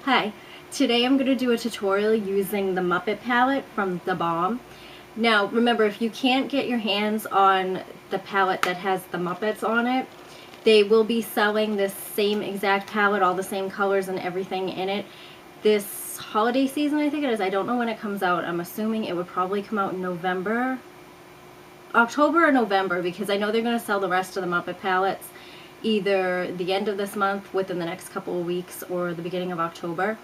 Hi, today I'm going to do a tutorial using the Muppet palette from theBalm. Now remember, if you can't get your hands on the palette that has the Muppets on it, they will be selling this same exact palette, all the same colors and everything in it, this holiday season, I think it is. I don't know when it comes out. I'm assuming it would probably come out in November, October or November, because I know they're going to sell the rest of the Muppet palettes either the end of this month, within the next couple of weeks, or the beginning of October.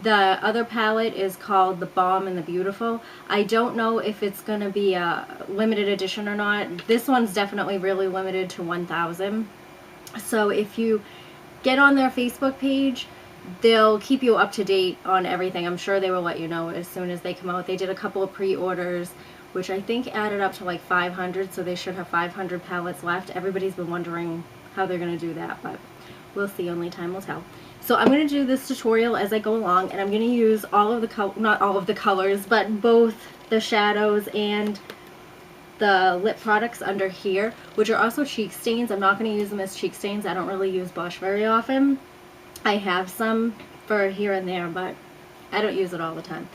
The other palette is called the Balm and the Beautiful. I don't know if it's going to be a limited edition or not. This one's definitely really limited to 1,000. So if you get on their Facebook page, they'll keep you up to date on everything. I'm sure they will let you know as soon as they come out. They did a couple of pre-orders, which I think added up to like 500, so they should have 500 palettes left. Everybody's been wondering how they're going to do that, but we'll see. Only time will tell. So I'm going to do this tutorial as I go along, and I'm going to use all of the not all of the colors, but both the shadows and the lip products under here, which are also cheek stains. I'm not going to use them as cheek stains. I don't really use blush very often. I have some for here and there, but I don't use it all the time.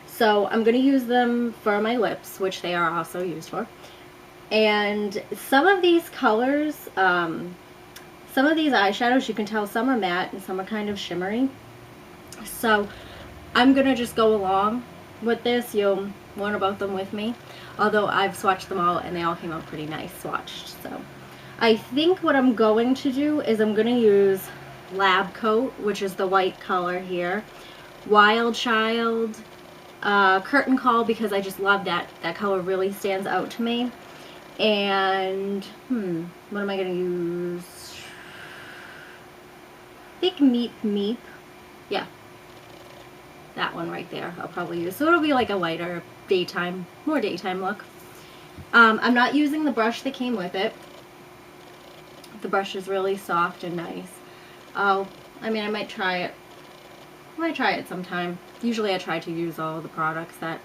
So I'm going to use them for my lips, which they are also used for. And some of these colors, some of these eyeshadows, you can tell some are matte and some are kind of shimmery. So I'm going to just go along with this. You'll learn about them with me. Although I've swatched them all and they all came out pretty nice swatched. So I think what I'm going to do is I'm going to use Lab Coat, which is the white color here. Wild Child, Curtain Call, because I just love that. That color really stands out to me. And, what am I going to use? I think Meep Meep. Yeah. That one right there I'll probably use. So it'll be like a lighter daytime, more daytime look. I'm not using the brush that came with it. The brush is really soft and nice. I mean, I might try it. I might try it sometime. Usually I try to use all of the products that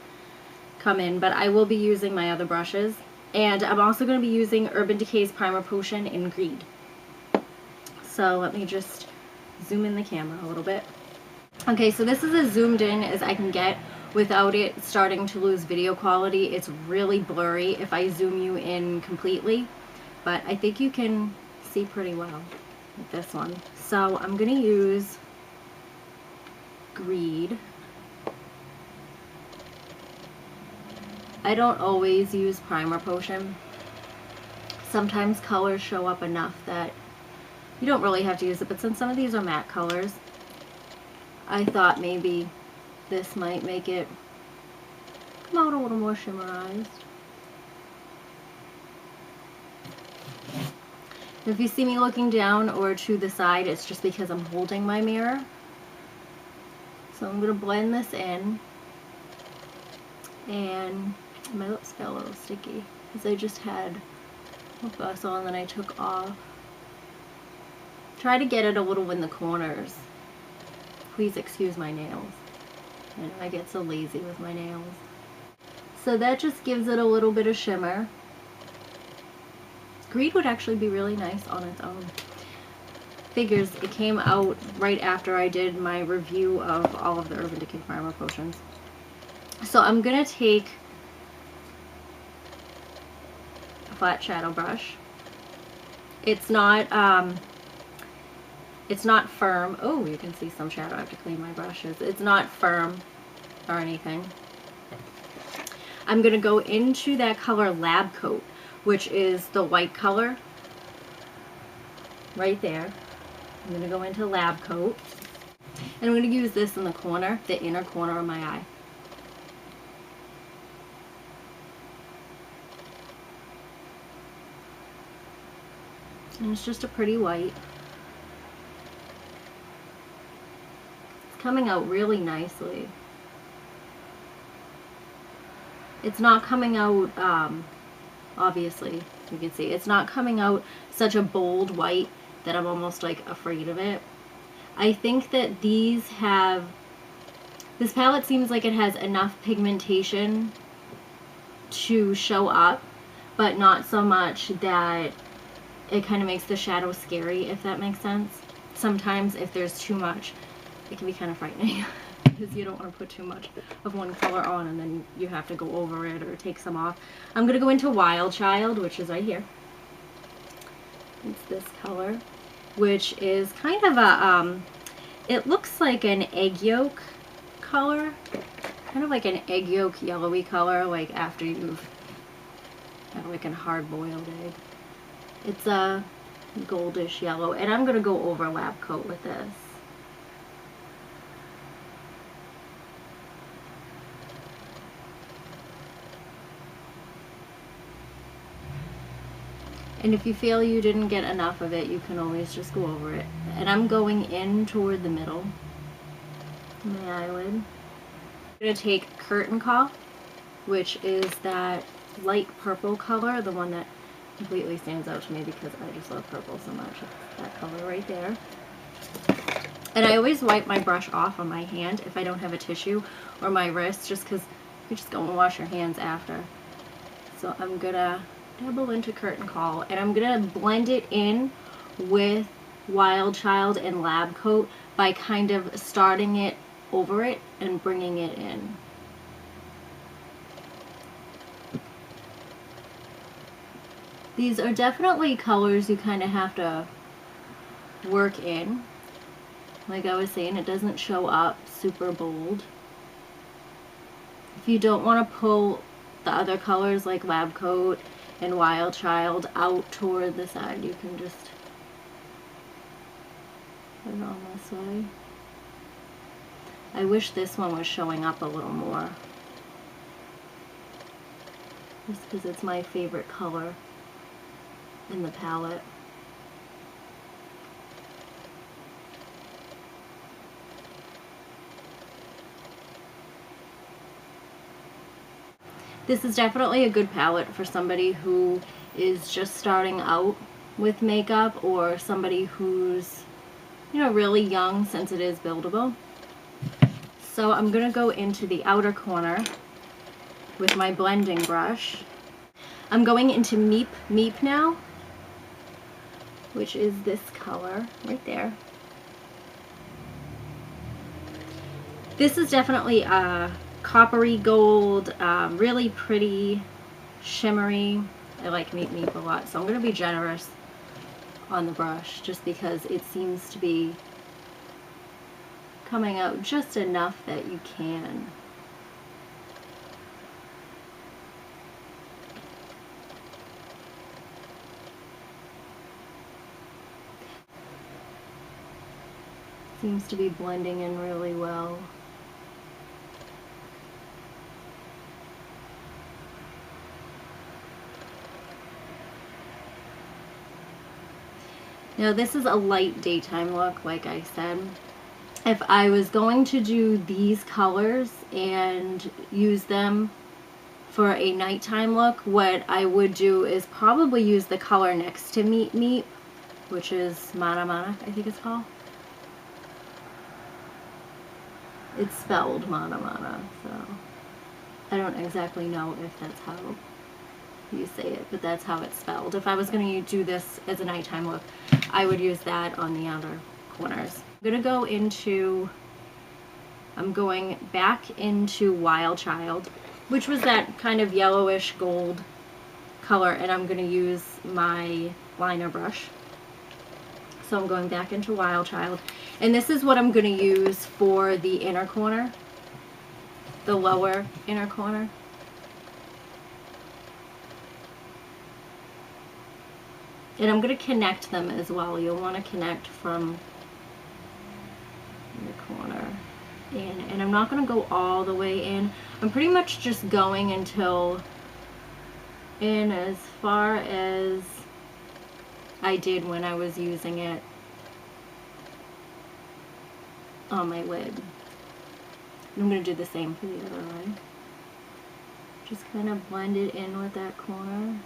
come in, but I will be using my other brushes. And I'm also going to be using Urban Decay's Primer Potion in Greed. So let me just zoom in the camera a little bit. Okay, so this is as zoomed in as I can get without it starting to lose video quality. It's really blurry if I zoom you in completely, but I think you can see pretty well with this one. So I'm going to use Greed. I don't always use Primer Potion. Sometimes colors show up enough that you don't really have to use it, but since some of these are matte colors, I thought maybe this might make it come out a little more shimmerized. If you see me looking down or to the side, it's just because I'm holding my mirror. So I'm going to blend this in, and my lips felt a little sticky because I just had lip gloss on and then I took off. Try to get it a little in the corners. Please excuse my nails. I know I get so lazy with my nails. So that just gives it a little bit of shimmer. Greed would actually be really nice on its own. Figures it came out right after I did my review of all of the Urban Decay Primer Potions. So I'm going to take a flat shadow brush. It's not firm. Oh, you can see some shadow. I have to clean my brushes. It's not firm or anything. I'm going to go into that color Lab Coat, which is the white color right there. I'm going to go into Lab Coat, and I'm going to use this in the corner, the inner corner of my eye. And it's just a pretty white. It's coming out really nicely. It's not coming out, obviously, you can see, it's not coming out such a bold white that I'm almost like afraid of it. I think that this palette seems like it has enough pigmentation to show up, but not so much that it kind of makes the shadow scary, if that makes sense. Sometimes if there's too much it can be kind of frightening because you don't want to put too much of one color on and then you have to go over it or take some off. I'm going to go into Wild Child, which is right here. It's this color, which is kind of a, it looks like an egg yolk color, kind of like an egg yolk yellowy color, like after you've had like a hard-boiled egg. It's a goldish yellow, and I'm going to go over lab coat with this. And if you feel you didn't get enough of it, you can always just go over it. And I'm going in toward the middle of my eyelid. I'm going to take Curtain Call, which is that light purple color, the one that completely stands out to me because I just love purple so much. It's that color right there. And I always wipe my brush off on my hand if I don't have a tissue, or my wrist, just because you just go and wash your hands after. So I'm going to dabble into Curtain Call, and I'm going to blend it in with Wild Child and Lab Coat by kind of starting it over it and bringing it in. These are definitely colors you kind of have to work in. Like I was saying, it doesn't show up super bold. If you don't want to pull the other colors like Lab Coat and Wild Child out toward the side, you can just put it on this way. I wish this one was showing up a little more, just because it's my favorite color in the palette. This is definitely a good palette for somebody who is just starting out with makeup, or somebody who's, you know, really young, since it is buildable. So I'm going to go into the outer corner with my blending brush. I'm going into Meep Meep now, which is this color right there. This is definitely a coppery gold, really pretty, shimmery. I like Meep Meep a lot, so I'm going to be generous on the brush just because it seems to be coming out just enough that you can. Seems to be blending in really well. Now this is a light daytime look, like I said. If I was going to do these colors and use them for a nighttime look, what I would do is probably use the color next to Meep Meep, which is Mana Mana, I think it's called. It's spelled Mana Mana, so I don't exactly know if that's how you say it, but that's how it's spelled. If I was going to do this as a nighttime look, I would use that on the outer corners. I'm going back into Wild Child, which was that kind of yellowish gold color, and I'm going to use my liner brush. So I'm going back into Wild Child, and this is what I'm going to use for the inner corner, the lower inner corner. And I'm going to connect them as well. You'll want to connect from the corner in. And I'm not going to go all the way in. I'm pretty much just going until in as far as I did when I was using it on my lid. And I'm going to do the same for the other eye. Just kind of blend it in with that corner.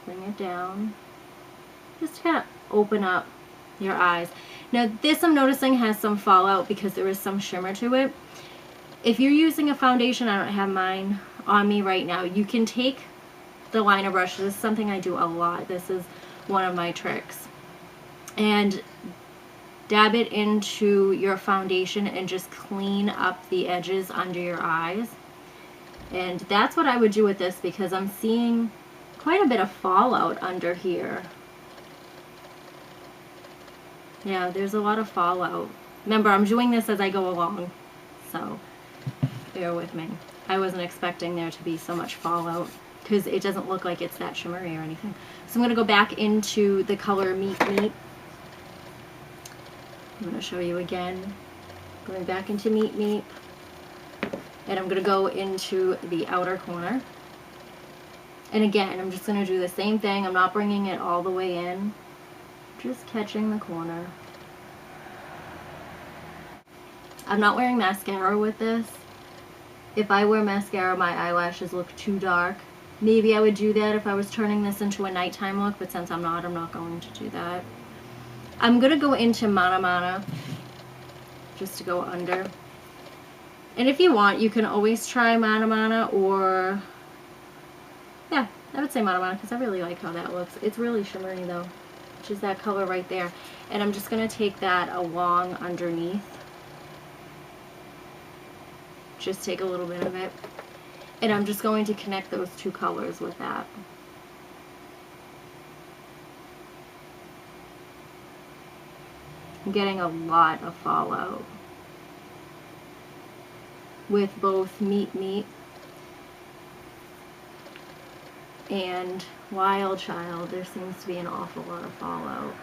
Bring it down. Just kind of open up your eyes. Now this, I'm noticing, has some fallout because there is some shimmer to it. If you're using a foundation, I don't have mine on me right now, you can take the liner brush. This is something I do a lot. This is one of my tricks. And dab it into your foundation and just clean up the edges under your eyes. And that's what I would do with this, because I'm seeing quite a bit of fallout under here. Yeah, there's a lot of fallout. Remember, I'm doing this as I go along, so bear with me. I wasn't expecting there to be so much fallout, because it doesn't look like it's that shimmery or anything. So I'm going to go back into the color Meet Meet. I'm going to show you again. Going back into Meet Meet. And I'm going to go into the outer corner. And again, I'm just going to do the same thing. I'm not bringing it all the way in. Just catching the corner. I'm not wearing mascara with this. If I wear mascara, my eyelashes look too dark. Maybe I would do that if I was turning this into a nighttime look, but since I'm not going to do that. I'm going to go into Mana Mana, just to go under. And if you want, you can always try Mana Mana, or, yeah, I would say Mana Mana, because I really like how that looks. It's really shimmery though, which is that color right there. And I'm just going to take that along underneath. Just take a little bit of it. And I'm just going to connect those two colors with that. I'm getting a lot of fallout with both Meet Meet and Wild Child. There seems to be an awful lot of fallout.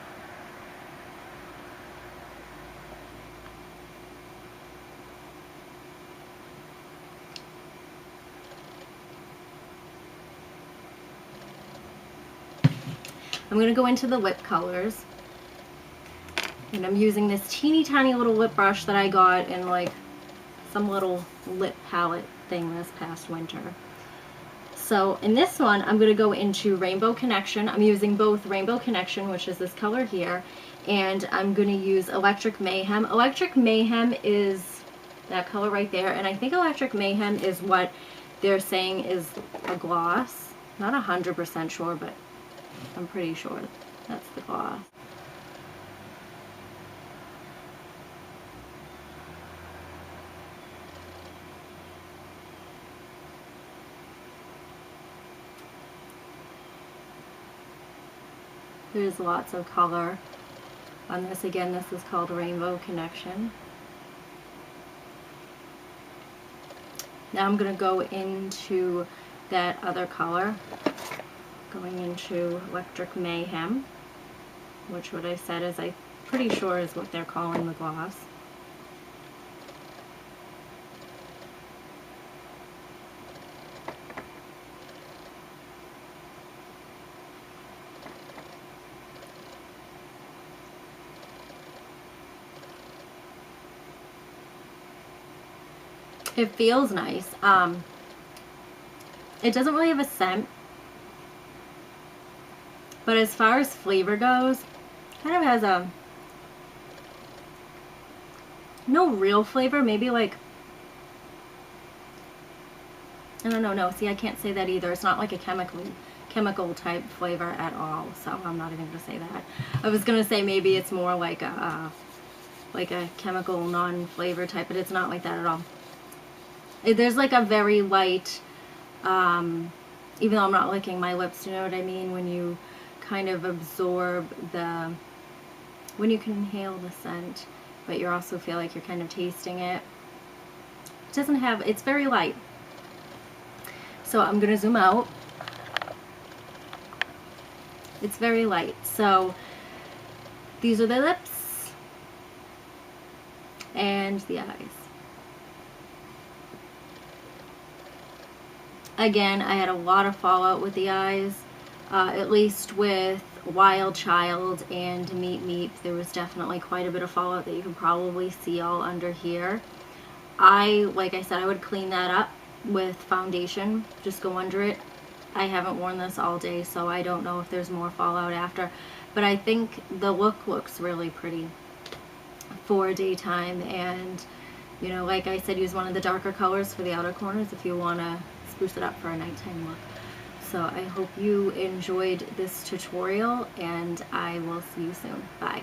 I'm going to go into the lip colors, and I'm using this teeny tiny little lip brush that I got in like some little lip palette thing this past winter. So in this one, I'm going to go into Rainbow Connection. I'm using both Rainbow Connection, which is this color here, and I'm going to use Electric Mayhem. Electric Mayhem is that color right there, and I think Electric Mayhem is what they're saying is a gloss. Not 100% sure, but I'm pretty sure that's the gloss. There's lots of color on this. Again, this is called Rainbow Connection. Now I'm going to go into that other color, going into Electric Mayhem, which what I said is I'm pretty sure is what they're calling the gloss. It feels nice. It doesn't really have a scent, but as far as flavor goes, kind of has a no real flavor, maybe like, I don't know, no, see, I can't say that either. It's not like a chemical type flavor at all, so I'm not even going to say that. I was going to say maybe it's more like a chemical non-flavor type, but it's not like that at all. There's like a very light, even though I'm not licking my lips, you know what I mean? When you kind of absorb when you can inhale the scent, but you also feel like you're kind of tasting it. It doesn't have, it's very light. So I'm going to zoom out. It's very light. So these are the lips and the eyes. Again, I had a lot of fallout with the eyes, at least with Wild Child and Meet Meet. There was definitely quite a bit of fallout that you can probably see all under here. Like I said, I would clean that up with foundation, just go under it. I haven't worn this all day, so I don't know if there's more fallout after, but I think the look looks really pretty for daytime. And you know, like I said, use one of the darker colors for the outer corners if you want to spruce it up for a nighttime look. So I hope you enjoyed this tutorial, and I will see you soon. Bye.